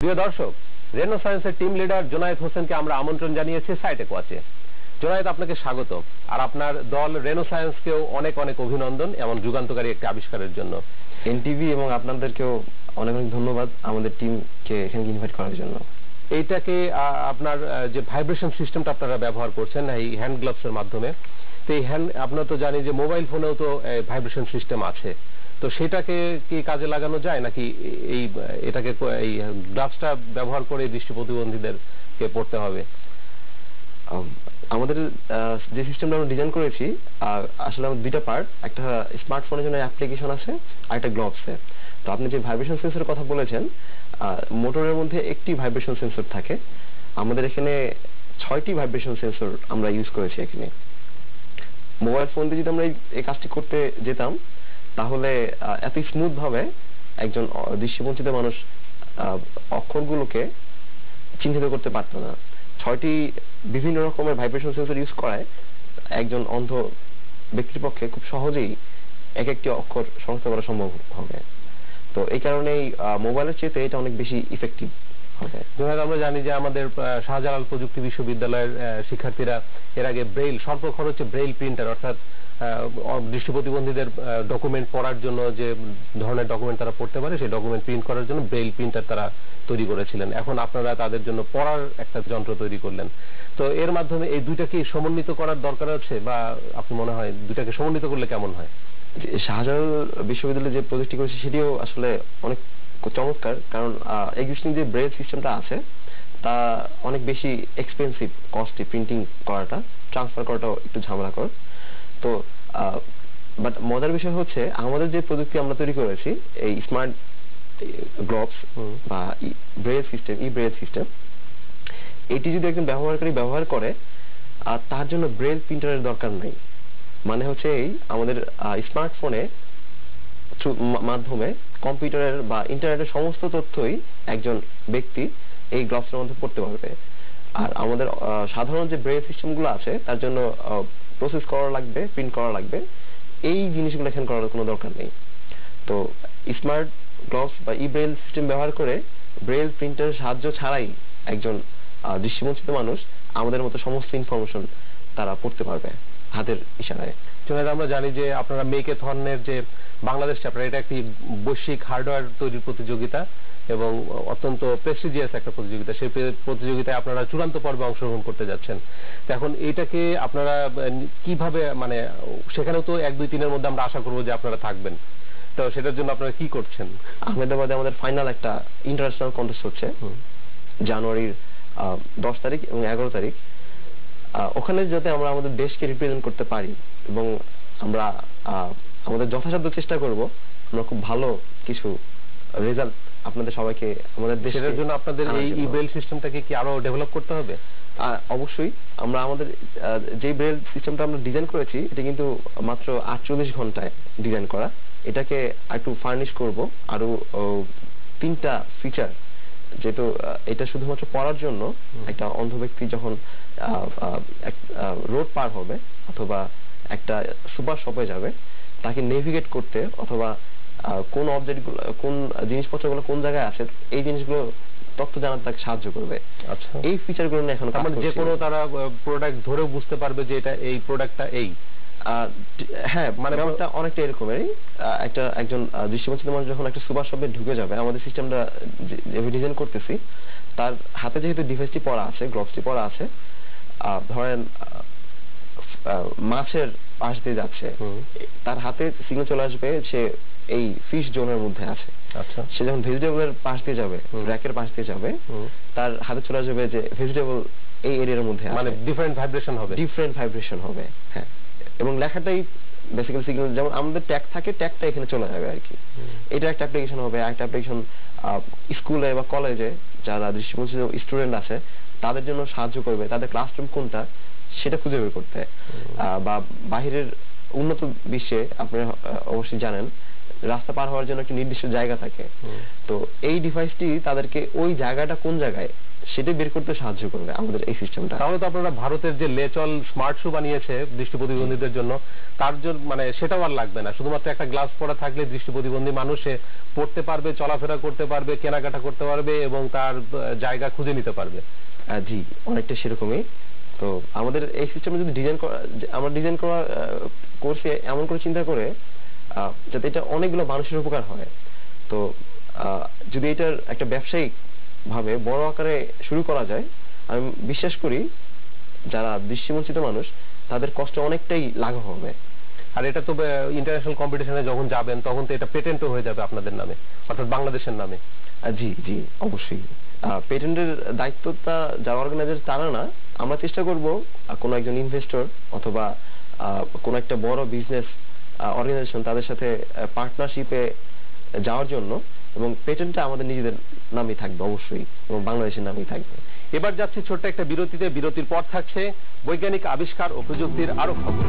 প্রিয় দর্শক, রেনো সায়েন্সের টিম লিডার জোনায়েদ হোসেনকে আমরা আমন্ত্রণ জানিয়েছি সাইটেক ওয়াচে। জোনায়েদ, আপনাকে স্বাগত। আর আপনার দল রেনো সায়েন্সকেও অনেক অনেক অভিনন্দন এমন যুগান্তকারী একটি আবিষ্কারের জন্য। এনটিভি এবং আপনাদেরকেও অনেক অনেক ধন্যবাদ আমাদের টিমকে এখানে ইনভাইট করার জন্য। এইটাকে আপনার যে ভাইব্রেশন সিস্টেমটা আপনারা ব্যবহার করছেন এই হ্যান্ড গ্লাভসের মাধ্যমে, তো এই আপনারা তো জানি যে মোবাইল ফোনেও তো ভাইব্রেশন সিস্টেম আছে, তো সেটাকে কি কাজে লাগানো যায় নাকি এটাকে এই গ্লাভসটা ব্যবহার করে দৃষ্টি প্রতিবন্ধীদেরকে পড়তে হবে? আমাদের যে সিস্টেমটা আমরা ডিজাইন করেছি আসলে আমাদের দুইটা পার্ট, একটা স্মার্টফোনের জন্য অ্যাপ্লিকেশন আছে আর একটা গ্লাভসে। তো আপনি যে ভাইব্রেশন সেন্সরের কথা বলেছেন, মোটরের মধ্যে একটি ভাইব্রেশন সেন্সর থাকে। আমাদের এখানে 6টি ভাইব্রেশন সেন্সর আমরা ইউজ করেছি এখানে। মোবাইল ফোন দিয়ে যদি আমরা এই কাজটি করতে যেতাম তাহলে এত স্মুথ ভাবে একজন দৃষ্টিবঞ্চিত মানুষ অক্ষরগুলোকে চিহ্নিত করতে পারত না। 6টি বিভিন্ন রকমের ভাইব্রেশন সেন্সর ইউজ করায় একজন অন্ধ ব্যক্তির পক্ষে খুব সহজেই এক একটি অক্ষর শনাক্ত করা সম্ভব হবে। তো এই কারণেই মোবাইলের চেয়ে এটা অনেক বেশি ইফেক্টিভ হবে। আমরা জানি যে আমাদের শাহজালাল প্রযুক্তি বিশ্ববিদ্যালয়ের শিক্ষার্থীরা এর আগে ব্রেইল স্বল্প খরচে ব্রেইল প্রিন্টার অর্থাৎ দৃষ্টি প্রতিবন্ধীদের ডকুমেন্ট পড়ার জন্য যে ধরনের ডকুমেন্ট তারা পড়তে পারে সেই ডকুমেন্ট প্রিন্ট করার জন্য ব্রেইল প্রিন্টার তারা তৈরি করেছিলেন। এখন আপনারা তাদের জন্য পড়ার একটা যন্ত্র তৈরি করলেন। তো এর মাধ্যমে এই দুইটাকে সমন্বিত করার দরকার আছে, বা আপনি মনে হয় দুইটাকে সমন্বিত করলে কেমন হয়? শাহজালাল বিশ্ববিদ্যালয়ে যে প্রজেক্টটি করেছে সেটিও আসলে অনেক চমৎকার, কারণ এক্সিস্টিং যে ব্রেইল সিস্টেমটা আছে তা অনেক বেশি এক্সপেন্সিভ, কস্টলি। প্রিন্টিং করাটা, ট্রান্সফার করাটাও একটু ঝামেলাকর। তো বাট মজার বিষয় হচ্ছে আমাদের যে প্রযুক্তি আমরা তৈরি করেছি এই স্মার্ট গ্লাভস বা ব্রেইল সিস্টেম, ব্রেইল সিস্টেম, এটি যদি একজন ব্যবহারকারী ব্যবহার করে আর তার জন্য ব্রেইল প্রিন্টারের দরকার নাই। মানে হচ্ছে আমাদের স্মার্টফোনে মাধ্যমে কম্পিউটারের বা ইন্টারনেটের সমস্ত তথ্যই একজন ব্যক্তি এই গ্লাভসের মধ্যে পড়তে পারবে। আর আমাদের সাধারণ যে ব্রেইল সিস্টেমগুলো আছে তার জন্য প্রসেস করা লাগবে, প্রিন্ট করা লাগবে, এই জিনিসগুলো এখানে করার কোনো দরকার নেই। তো স্মার্ট গ্লাভস বা ব্রেইল সিস্টেম ব্যবহার করে ব্রেইল প্রিন্টারের সাহায্য ছাড়াই একজন দৃষ্টিবঞ্চিত মানুষ আমাদের মতো সমস্ত ইনফরমেশন তারা পড়তে পারবে হাতের ইশারায়। আমরা জানি যে আপনারা মেকেথনের যে বাংলাদেশ চ্যাপ্টার, এটা একটি বৈশ্বিক হার্ডওয়্যার তৈরির প্রতিযোগিতা এবং অত্যন্ত প্রেস্টিজিয়াস একটা প্রতিযোগিতা। সেই প্রতিযোগিতায় আপনারা চূড়ান্ত পর্বে অংশগ্রহণ করতে যাচ্ছেন। তো এখন এটাকে আপনারা কিভাবে, মানে সেখানেও তো 1, 2, 3-এর মধ্যে আমরা আশা করবো যে আপনারা থাকবেন, তো সেটার জন্য আপনারা কি করছেন? আহমেদাবাদে আমাদের ফাইনাল একটা ইন্টারন্যাশনাল কন্টেস্ট হচ্ছে জানুয়ারির 10 তারিখ এবং 11 তারিখ। ওখানে যাতে আমরা আমাদের দেশকে রিপ্রেজেন্ট করতে পারি এবং আমরা আমাদের যথাসাধ্য চেষ্টা করব আমরা খুব ভালো কিছু রেজাল্ট আপনাদের সবাইকে আমাদের দেশের জন্য আপনাদের এই ব্রেইল সিস্টেমটাকে কি আরো ডেভেলপ করতে হবে? অবশ্যই। আমরা আমাদের যে ব্রেইল সিস্টেমটা আমরা ডিজাইন করেছি এটা কিন্তু মাত্র 48 ঘন্টায় ডিজাইন করা। এটাকে একটু ফার্নিশ করব আরো 3টা ফিচার, যেহেতু এটা শুধুমাত্র পড়ার জন্য। একটা অন্ধ ব্যক্তি যখন রোড পার হবে অথবা একটা সুপার শপে যাবে, তাকে নেভিগেট করতে অথবা কোন অবজেক্টগুলো, কোন জিনিসপত্রগুলো কোন জায়গায় আছে, এই জিনিসগুলো তথ্য জানাতে তাকে সাহায্য করবে। আচ্ছা, এই ফিচারগুলো নিয়ে এখন যে কোনো তারা প্রোডাক্ট ধরেও বুঝতে পারবে যে এটা এই প্রোডাক্টটা এই। হ্যাঁ, মানে ব্যাপারটা অনেকটা এরকমেরই। একজন দৃষ্টিবঞ্চিত মানুষ যখন একটা সুপার শপে ঢুকে যাবে, আমাদের সিস্টেমটা ডিজাইন করতেছি, তার হাতে যেহেতু ডিভাইসটি পড়া আছে, গ্লাভসটি পড়া আছে, ধরেন মাছের পাশ দিয়ে যাচ্ছে, তার হাতে সিগন্যাল চলে আসবে সে এই ফিশ জোনের মধ্যে আছে। আচ্ছা, সে যখন ভেজিটেবলের পাশ দিয়ে যাবে, র্যাকের পাশ দিয়ে যাবে, তার হাতে চলে আসবে যে ভেজিটেবল এই এরিয়ার মধ্যে আছে। মানে ডিফারেন্ট ভাইব্রেশন হবে। হ্যাঁ, এবং লেখাটাই বেসিক্যালি সিগন্যাল, যেমন আমাদের ট্যাগ থাকে, ট্যাগটা এখানে চলে যাবে আর কি। এটা একটা অ্যাপ্লিকেশন হবে। একটা অ্যাপ্লিকেশন স্কুলে বা কলেজে যারা দৃষ্টিবঞ্চিত স্টুডেন্ট আছে তাদের জন্য সাহায্য করবে, তাদের ক্লাসরুম কোনটা সেটা খুঁজে বের করতে। বা বাহিরের উন্নত বিশ্বে আপনারা অবশ্যই জানেন রাস্তা পার হওয়ার জন্য একটা নির্দিষ্ট জায়গা থাকে। তো এই ডিভাইসটি তাদেরকে ওই জায়গাটা কোন জায়গায় সেটা বের করতে সাহায্য করবে আমাদের এই সিস্টেমটা। তাহলে তো আপনারা ভারতের যে লেচল স্মার্ট শু বানিয়েছে দৃষ্টি প্রতিবন্ধীদের জন্য, তার জন্য মানে সেটাও আর লাগবে না, শুধুমাত্র একটা গ্লাস পরা থাকলে দৃষ্টি প্রতিবন্ধী মানুষে পড়তে পারবে, চলাফেরা করতে পারবে, কেনাকাটা করতে পারবে এবং তার জায়গা খুঁজে নিতে পারবে। জি, অনেকটা সেরকমই। তো আমাদের এই সিস্টেমে যদি আমরা ডিজাইন করা কোর্সে এমন করে চিন্তা করে যাতে এটা অনেকগুলো মানুষের উপকার হয়। তো যদি এটার একটা ব্যবসায়িক ভাবে বড় আকারে শুরু করা যায়, আমি বিশ্বাস করি যারা দৃষ্টিবঞ্চিত মানুষ তাদের কষ্ট অনেকটাই লাঘব হবে। আর এটা তো ইন্টারন্যাশনাল কম্পিটিশনে যখন যাবেন তখন তো এটা পেটেন্টও হয়ে যাবে আপনাদের নামে, অর্থাৎ বাংলাদেশের নামে। জি জি, অবশ্যই। পেটেন্টের দায়িত্বটা যারা অর্গানাইজার তারা না, আমরা চেষ্টা করব কোনো একজন ইনভেস্টর অথবা কোনো একটা বড় বিজনেস অর্গানাইজেশন তাদের সাথে পার্টনারশিপে যাওয়ার জন্য, এবং পেটেন্টটা আমাদের নিজেদের নামেই থাকবে অবশ্যই, এবং বাংলাদেশের নামেই থাকবে। এবার যাচ্ছি ছোট্ট একটা বিরতিতে, বিরতির পর থাকছে বৈজ্ঞানিক আবিষ্কার ও প্রযুক্তির আরো খবর।